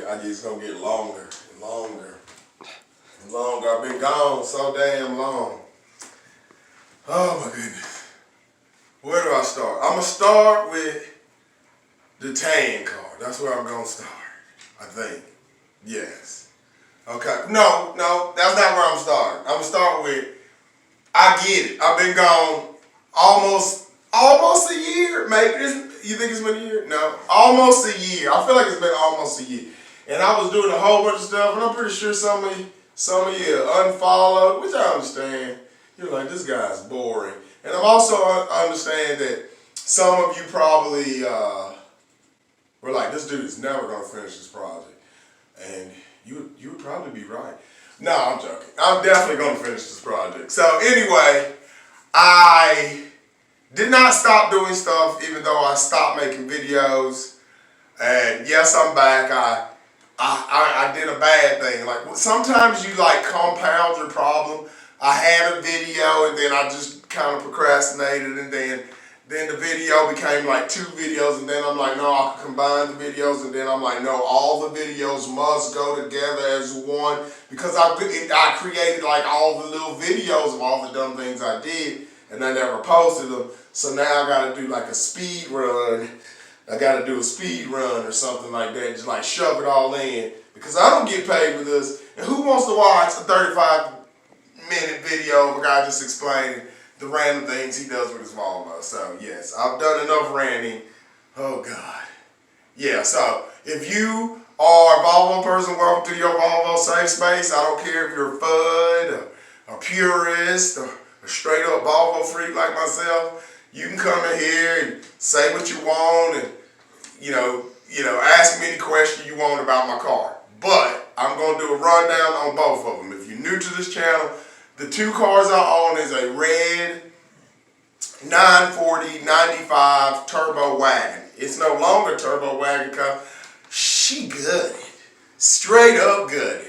I just gonna get longer and longer and longer. I've been gone so damn long. Oh my goodness. Where do I start? I'm gonna start with the tan car. That's where I'm gonna start, I think. Yes. Okay. No, that's not where I'm starting. I'm gonna start with, I get it. I've been gone almost a year. Maybe you think it's been a year? No, almost a year. I feel like it's been almost a year. And I was doing a whole bunch of stuff, and I'm pretty sure some of you unfollowed, which I understand. You're like, this guy's boring. And I'm also understand that some of you probably were like, this dude is never gonna finish this project. And you would probably be right. No, I'm joking. I'm definitely gonna finish this project. So anyway, I did not stop doing stuff even though I stopped making videos. And yes, I'm back. I did a bad thing. Like sometimes you like compound your problem. I had a video and then I just kind of procrastinated, and then the video became like 2 videos, and then I'm like, no, I can combine the videos, and then I'm like, no, all the videos must go together as one, because I created like all the little videos of all the dumb things I did, and I never posted them. So now I gotta do like a speed run. I gotta do a speed run or something like that, just like shove it all in, because I don't get paid for this. And who wants to watch a 35-minute video of a guy just explaining the random things he does with his Volvo? So yes, I've done enough ranting. Oh God. Yeah, so if you are a Volvo person, welcome to your Volvo safe space. I don't care if you're a FUD, a purist, or a straight up Volvo freak like myself. You can come in here and say what you want, and ask me any question you want about my car. But I'm gonna do a rundown on both of them. If you're new to this channel, the 2 cars I own is a red 940 95 turbo wagon. It's no longer turbo wagon because she gutted. Straight up gutted.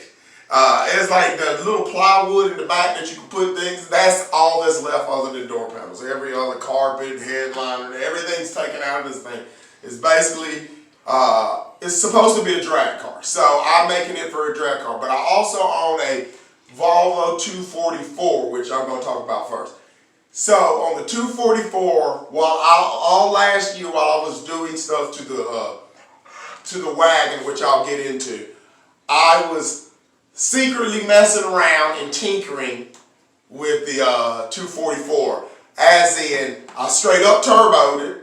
It's like the little plywood in the back that you can put things. That's all that's left other than door panels. Every other carpet, headliner, everything's taken out of this thing. It's basically, it's supposed to be a drag car. So I'm making it for a drag car. But I also own a Volvo 244, which I'm going to talk about first. So on the 244, all last year while I was doing stuff to the wagon, which I'll get into, I was secretly messing around and tinkering with the 244. As in, I straight up turboed it.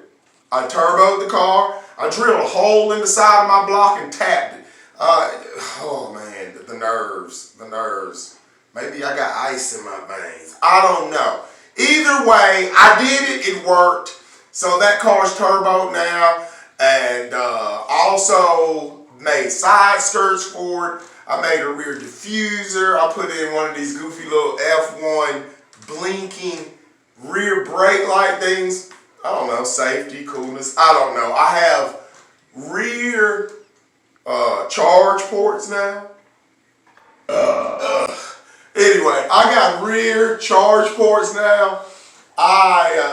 I turboed the car. I drilled a hole in the side of my block and tapped it. Oh man, the nerves. Maybe I got ice in my veins. I don't know. Either way, I did it. It worked. So that car's turboed now. And also made side skirts for it. I made a rear diffuser. I put in one of these goofy little F1 blinking rear brake light things. I don't know, safety, coolness. I don't know. I have rear charge ports now. Anyway, I got rear charge ports now.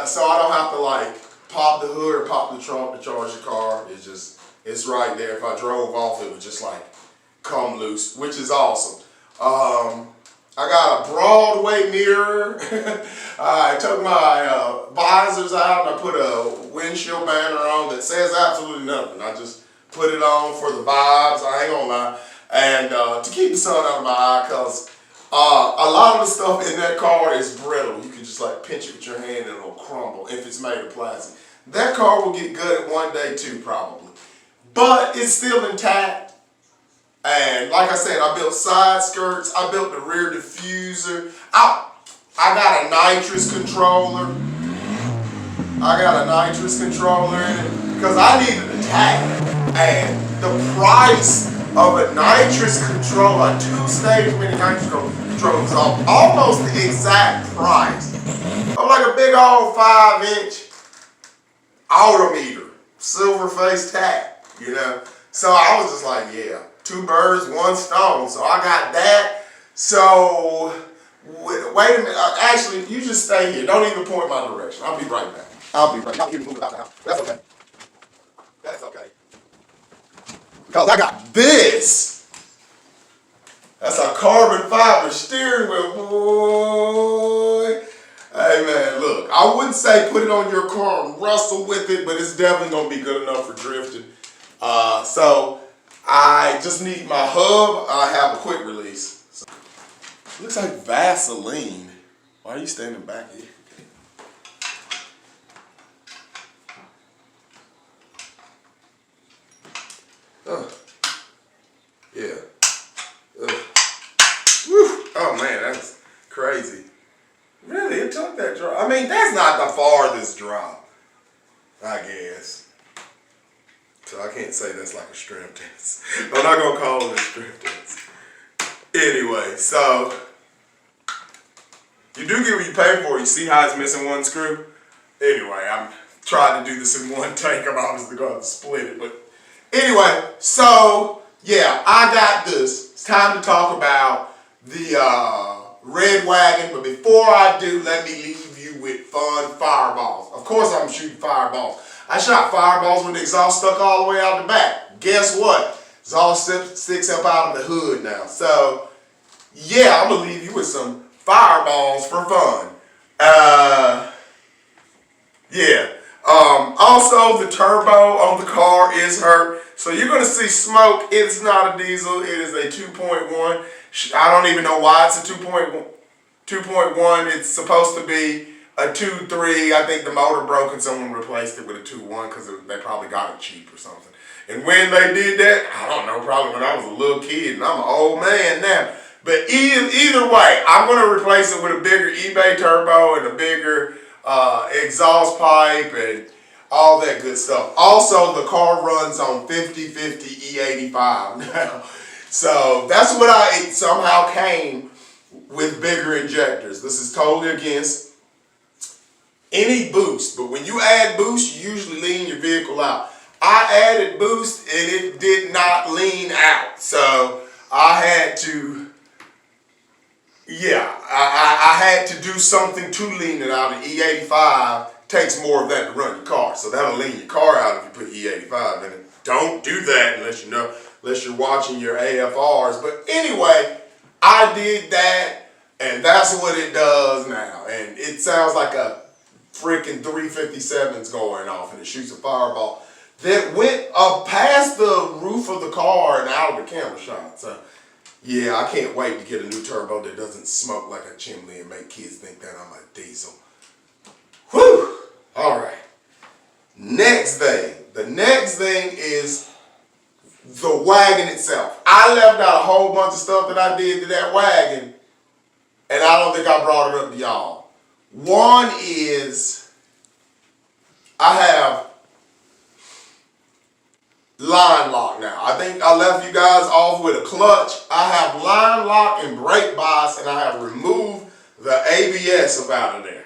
So I don't have to like pop the hood or pop the trunk to charge the car. It's right there. If I drove off, it would just like come loose, which is awesome. I got a Broadway mirror. I took my visors out and I put a windshield banner on that says absolutely nothing. I just put it on for the vibes, I ain't gonna lie. And to keep the sun out of my eye, because a lot of the stuff in that car is brittle. You can just like pinch it with your hand and it'll crumble if it's made of plastic. That car will get gutted one day too, probably. But it's still intact. And like I said, I built side skirts, I built the rear diffuser. I got a nitrous controller. In it because I needed a tag. And the price of a nitrous controller, a 2-stage mini nitrous controller, was almost the exact price of like a big old 5-inch autometer, silver face tap, So I was just like, yeah. 2 birds, 1 stone. So I got that. So, wait a minute. Actually, you just stay here. Don't even point my direction. I'll be right back. Y'all hear me move about the house. That's okay. Cause I got this. That's a carbon fiber steering wheel, boy. Hey man, look, I wouldn't say put it on your car and wrestle with it, but it's definitely gonna be good enough for drifting. So I just need my hub. I have a quick release. So, looks like Vaseline. Why are you standing back here? Yeah. Whew. Oh man, that's crazy. Really, it took that drop. I mean, that's not the farthest drop, I guess. So I can't say that's like a strength test. I'm not gonna call it a strength test. Anyway, so you do get what you pay for. You see how it's missing one screw? Anyway, I'm trying to do this in one take. I'm obviously going to split it, but anyway, so yeah, I got this. It's time to talk about the red wagon, but before I do, let me leave you with fun fireballs. Of course I'm shooting fireballs. I shot fireballs with the exhaust stuck all the way out the back. Guess what? Exhaust sticks up out of the hood now. So yeah, I'm gonna leave you with some fireballs for fun. Yeah. Also, the turbo on the car is hurt. So you're going to see smoke. It's not a diesel. It is a 2.1. I don't even know why it's a 2.1. It's supposed to be a 2.3. I think the motor broke and someone replaced it with a 2.1 because they probably got it cheap or something. And when they did that, I don't know, probably when I was a little kid, and I'm an old man now. But either way, I'm going to replace it with a bigger eBay turbo and a bigger exhaust pipe and all that good stuff. Also, the car runs on 50/50 E85 now. So that's what it somehow came with bigger injectors. This is totally against any boost. But when you add boost, you usually lean your vehicle out. I added boost and it did not lean out. So I had to, I had to do something to lean it out. And E85 takes more of that to run your car. So that'll lean your car out if you put E85 in it. Don't do that unless you're watching your AFRs. But anyway, I did that and that's what it does now. And it sounds like a freaking 357's going off and it shoots a fireball that went up past the roof of the car and out of the camera shot. So yeah, I can't wait to get a new turbo that doesn't smoke like a chimney and make kids think that I'm a diesel. Whew! All right. Next thing. The next thing is the wagon itself. I left out a whole bunch of stuff that I did to that wagon, and I don't think I brought it up to y'all. One is I have line lock now. I think I left you guys off with a clutch. I have line lock and brake bias, and I have removed the ABS up out of there,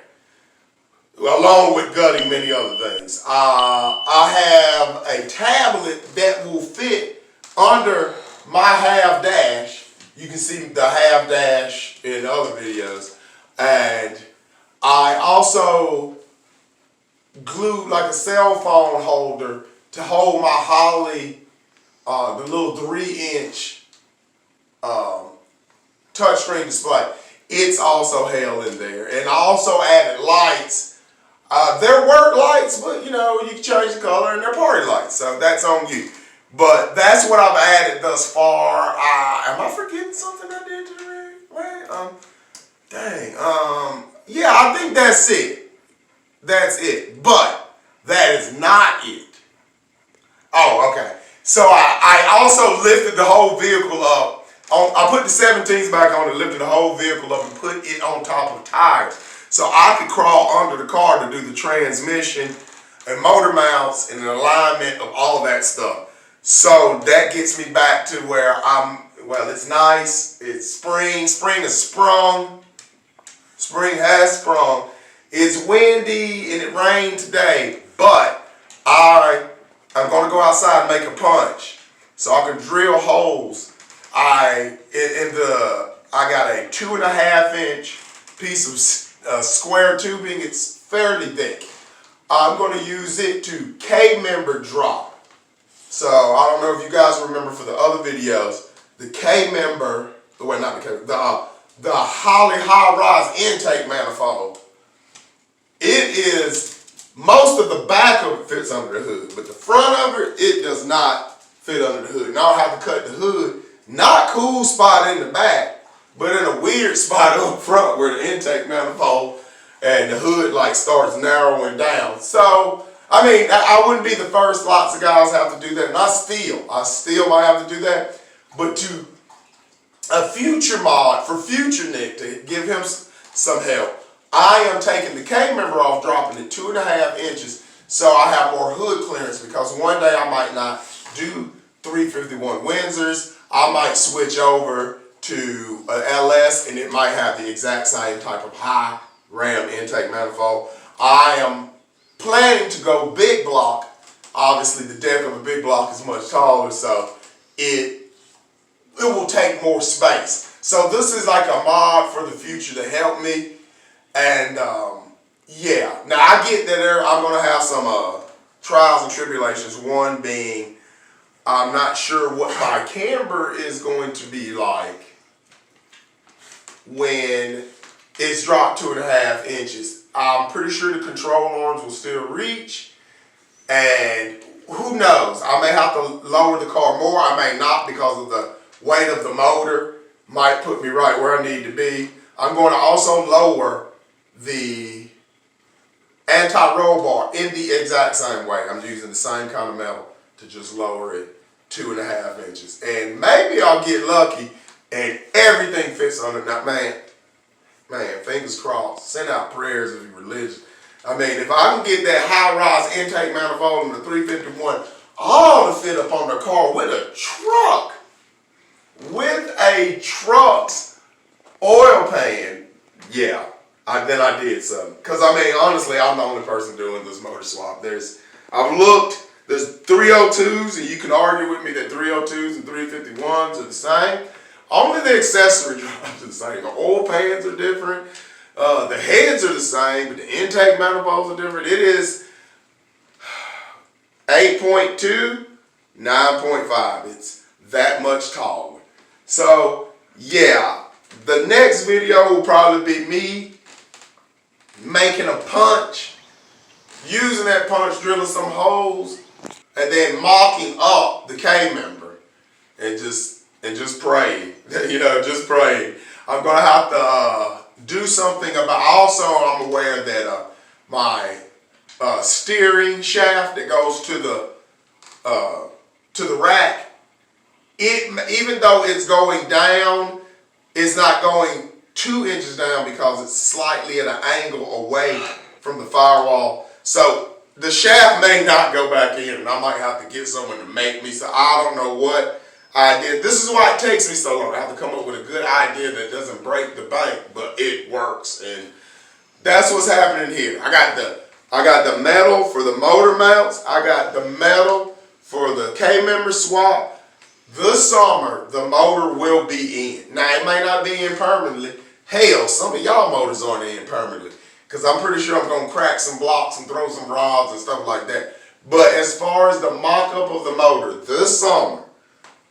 along with gutting many other things. I have a tablet that will fit under my half dash. You can see the half dash in other videos. And I also glued like a cell phone holder to hold my Holly, the little 3-inch touchscreen display. It's also held in there. And I also added lights. They're work lights, but you know, you can change the color and they're party lights. So that's on you. But that's what I've added thus far. Am I forgetting something I did to the rig? Yeah, I think that's it. That's it. But that is not it. Oh, okay. So I also lifted the whole vehicle up. I put the 17s back on and lifted the whole vehicle up and put it on top of tires. So I could crawl under the car to do the transmission and motor mounts and the alignment of all of that stuff. So that gets me back to where it's nice. It's spring. Spring is sprung. Spring has sprung. It's windy and it rained today, but I'm going to go outside and make a punch so I can drill holes. I got a 2.5-inch piece of square tubing. It's fairly thick. I'm going to use it to K-member drop. So I don't know if you guys remember for the other videos, the K-member, well not the K, the Holley high-rise intake manifold. It is, most of the back of it fits under the hood, but the front of it, it does not fit under the hood. And I'll have to cut the hood, not cool spot in the back, but in a weird spot up front where the intake manifold and the hood like starts narrowing down. So, I mean, I wouldn't be the first. Lots of guys have to do that, and I still might have to do that. But to a future mod, for future Nick, to give him some help, I am taking the K-member off, dropping it 2.5 inches so I have more hood clearance, because one day I might not do 351 Windsors. I might switch over to an LS and it might have the exact same type of high ram intake manifold. I am planning to go big block. Obviously the deck of a big block is much taller, so it will take more space. So this is like a mod for the future to help me. And yeah, now I get that I'm going to have some trials and tribulations. One being, I'm not sure what my camber is going to be like when it's dropped 2.5 inches. I'm pretty sure the control arms will still reach, and who knows, I may have to lower the car more, I may not, because of the weight of the motor might put me right where I need to be. I'm going to also lower the anti-roll bar in the exact same way. I'm using the same kind of metal to just lower it 2.5 inches. And maybe I'll get lucky and everything fits on it. Now, man, fingers crossed. Send out prayers if you're religious. I mean, if I can get that high-rise intake manifold in the 351 all to fit up on the car with a truck, truck's oil pan, yeah, then I did something. Because, I mean, honestly, I'm the only person doing this motor swap. I've looked, there's 302s, and you can argue with me that 302s and 351s are the same. Only the accessory drives are the same. The oil pans are different. The heads are the same, but the intake manifolds are different. It is 8.2, 9.5. It's that much taller. So, yeah, the next video will probably be me making a punch, using that punch, drilling some holes, and then mocking up the K-member and just praying, just praying. I'm gonna have to do something about. Also, I'm aware that my steering shaft that goes to the rack, even though it's going down, it's not going 2 inches down because it's slightly at an angle away from the firewall. So the shaft may not go back in, and I might have to get someone to make me. So I don't know what idea. This is why it takes me so long. I have to come up with a good idea that doesn't break the bank, but it works. And that's what's happening here. I got the metal for the motor mounts. I got the metal for the K-member swap. This summer, the motor will be in. Now, it may not be in permanently. Hell, some of y'all motors aren't in permanently, because I'm pretty sure I'm going to crack some blocks and throw some rods and stuff like that. But as far as the mock-up of the motor, this summer,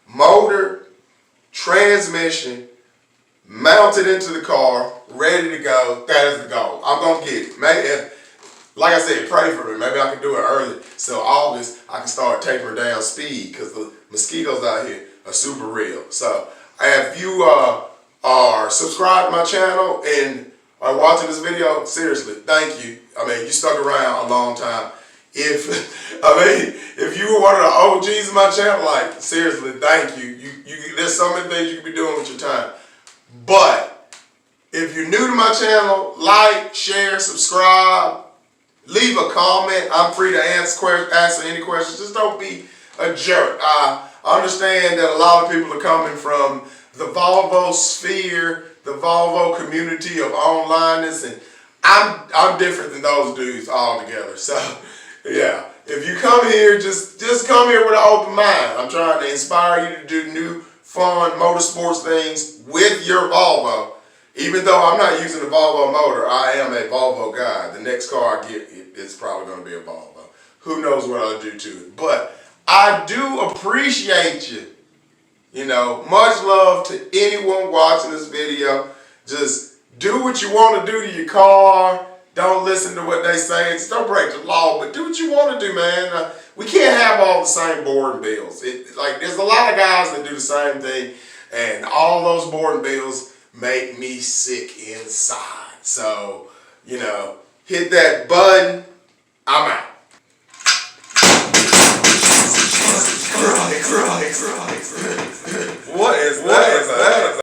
motor, transmission, mounted into the car, ready to go, that is the goal. I'm going to get it. Maybe, like I said, pray for me. Maybe I can do it early, so August I can start tapering down speed, because the mosquitoes out here are super real. So if you are subscribed to my channel and are watching this video, seriously, thank you. I mean, you stuck around a long time. If you were one of the OGs of my channel, like, seriously, thank you. There's so many things you can be doing with your time. But if you're new to my channel, like, share, subscribe, leave a comment. I'm free to answer any questions. Just don't be a jerk. I understand that a lot of people are coming from the Volvo sphere, the Volvo community of onlineness, and I'm different than those dudes altogether. So yeah, if you come here, just come here with an open mind. I'm trying to inspire you to do new, fun motorsports things with your Volvo. Even though I'm not using a Volvo motor, I am a Volvo guy. The next car I get, it's probably going to be a Volvo. Who knows what I'll do to it. But I do appreciate you. You know, much love to anyone watching this video. Just do what you want to do to your car. Don't listen to what they say. Just don't break the law, but do what you want to do, man. We can't have all the same boarding bills. Like, there's a lot of guys that do the same thing, and all those boarding bills make me sick inside. So, you know, hit that button. I'm out. What is that?